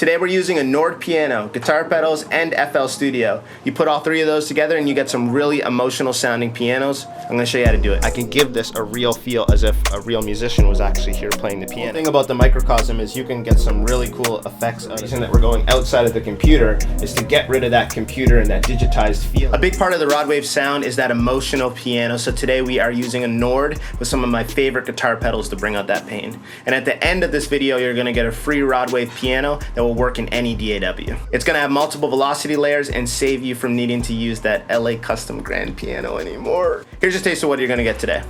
Today we're using a Nord piano, guitar pedals, and FL Studio. You put all three of those together and you get some really emotional sounding pianos. I'm gonna show you how to do it. I can give this a real feel as if a real musician was actually here playing the piano. The thing about the microcosm is you can get some really cool effects. The reason that we're going outside of the computer is to get rid of that computer and that digitized feel. A big part of the Rod Wave sound is that emotional piano, so today we are using a Nord with some of my favorite guitar pedals to bring out that pain. And at the end of this video, you're gonna get a free Rod Wave piano that will work in any DAW. It's gonna have multiple velocity layers and save you from needing to use that LA custom grand piano anymore. Here's a taste of what you're gonna get today.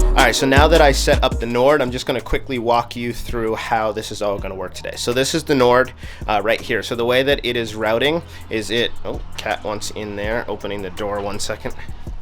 Alright, so now that I set up the Nord, I'm just going to quickly walk you through how this is all going to work today. So this is the Nord right here. So the way that it is routing is oh, cat wants in there, opening the door 1 second.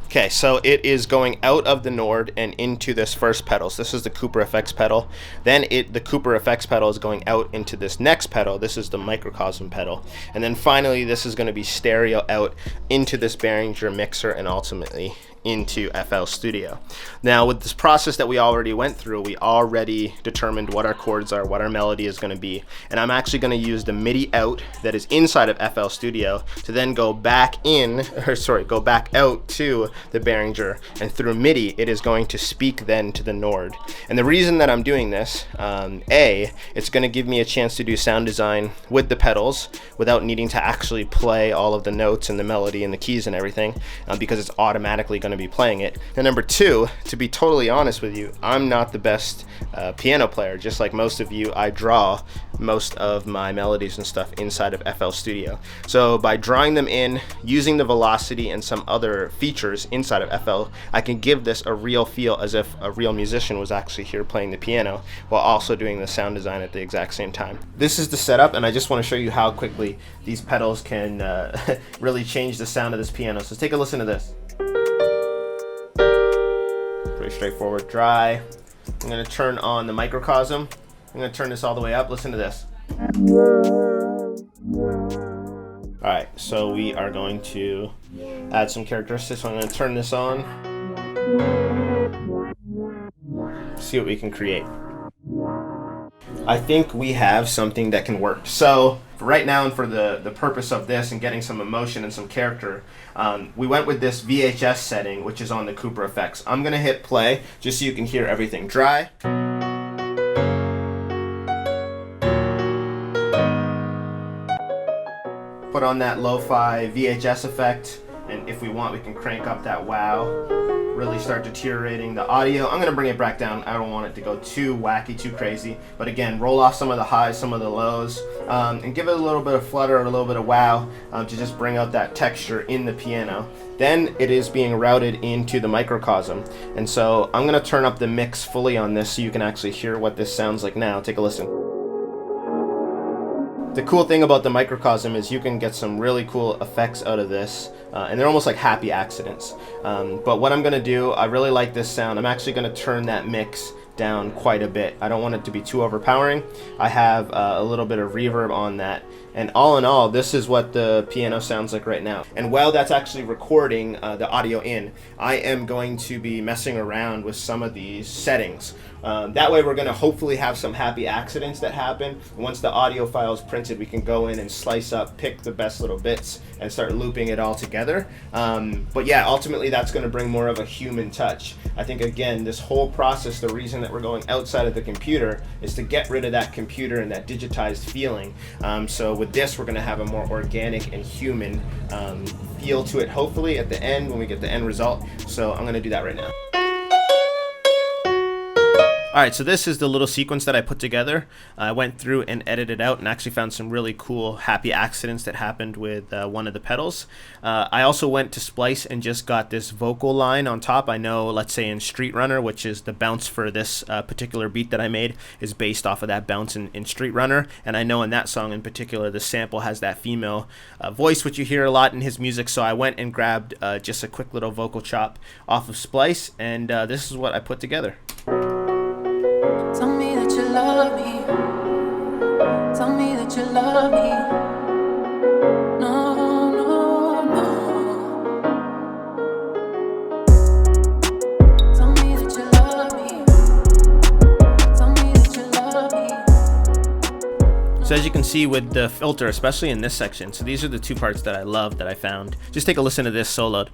Okay, so it is going out of the Nord and into this first pedal. So this is the Cooper Effects pedal. Then the Cooper Effects pedal is going out into this next pedal. This is the microcosm pedal. And then finally, this is going to be stereo out into this Behringer mixer and ultimately into FL Studio. Now with this process that we already went through, we already determined what our chords are, what our melody is going to be, and I'm actually going to use the MIDI out that is inside of FL Studio to then go back go back out to the Behringer, and through MIDI it is going to speak then to the Nord. And the reason that I'm doing this, it's going to give me a chance to do sound design with the pedals without needing to actually play all of the notes and the melody and the keys and everything, because it's automatically going to be playing it. And number two, to be totally honest with you, I'm not the best piano player. Just like most of you, I draw most of my melodies and stuff inside of FL Studio. So by drawing them in, using the velocity and some other features inside of FL, I can give this a real feel as if a real musician was actually here playing the piano while also doing the sound design at the exact same time. This is the setup, and I just want to show you how quickly these pedals can really change the sound of this piano. So take a listen to this. Pretty straightforward, dry. I'm going to turn on the microcosm. I'm going to turn this all the way up. Listen to this. Alright, so we are going to add some characteristics. So I'm going to turn this on. See what we can create. I think we have something that can work. So for right now, and for the purpose of this and getting some emotion and some character, we went with this VHS setting, which is on the Cooper Effects. I'm gonna hit play just so you can hear everything. Dry. Put on that lo-fi VHS effect, and if we want, we can crank up that wow. Really start deteriorating the audio. I'm gonna bring it back down. I don't want it to go too wacky, too crazy. But again, roll off some of the highs, some of the lows, and give it a little bit of flutter, a little bit of wow, to just bring out that texture in the piano. Then it is being routed into the microcosm. And so I'm gonna turn up the mix fully on this so you can actually hear what this sounds like now. Take a listen. The cool thing about the microcosm is you can get some really cool effects out of this, and they're almost like happy accidents. But what I'm going to do, I really like this sound. I'm actually going to turn that mix down quite a bit. I don't want it to be too overpowering. I have a little bit of reverb on that. And all in all, this is what the piano sounds like right now. And while that's actually recording the audio in, I am going to be messing around with some of these settings. That way we're going to hopefully have some happy accidents that happen. Once the audio file is printed, we can go in and slice up, pick the best little bits, and start looping it all together. But yeah, ultimately that's going to bring more of a human touch. I think, again, this whole process, the reason that we're going outside of the computer is to get rid of that computer and that digitized feeling. So with this, we're going to have a more organic and human feel to it, hopefully, at the end when we get the end result. So I'm going to do that right now. Alright, so this is the little sequence that I put together. I went through and edited out and actually found some really cool happy accidents that happened with one of the pedals. I also went to Splice and just got this vocal line on top. I know, let's say in Street Runner, which is the bounce for this particular beat that I made, is based off of that bounce in Street Runner. And I know in that song in particular, the sample has that female voice, which you hear a lot in his music. So I went and grabbed just a quick little vocal chop off of Splice, and this is what I put together. Tell me that you love me. Tell me that you love me. No, no, no. Tell me that you love me. Tell me that you love me. So as you can see with the filter, especially in this section, so these are the two parts that I love that I found. Just take a listen to this soloed.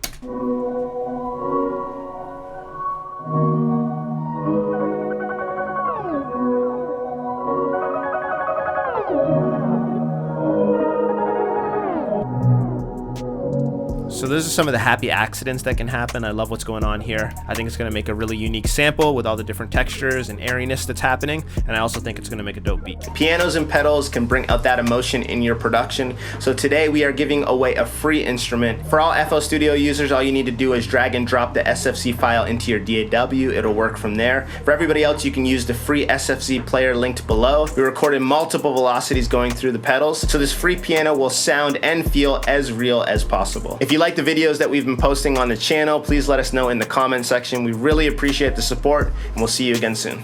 So those are some of the happy accidents that can happen. I love what's going on here. I think it's going to make a really unique sample with all the different textures and airiness that's happening. And I also think it's going to make a dope beat. Pianos and pedals can bring out that emotion in your production. So today we are giving away a free instrument. For all FL Studio users, all you need to do is drag and drop the SFC file into your DAW. It'll work from there. For everybody else, you can use the free SFC player linked below. We recorded multiple velocities going through the pedals. So this free piano will sound and feel as real as possible. If you like the videos that we've been posting on the channel, please let us know in the comment section. We really appreciate the support, and we'll see you again soon.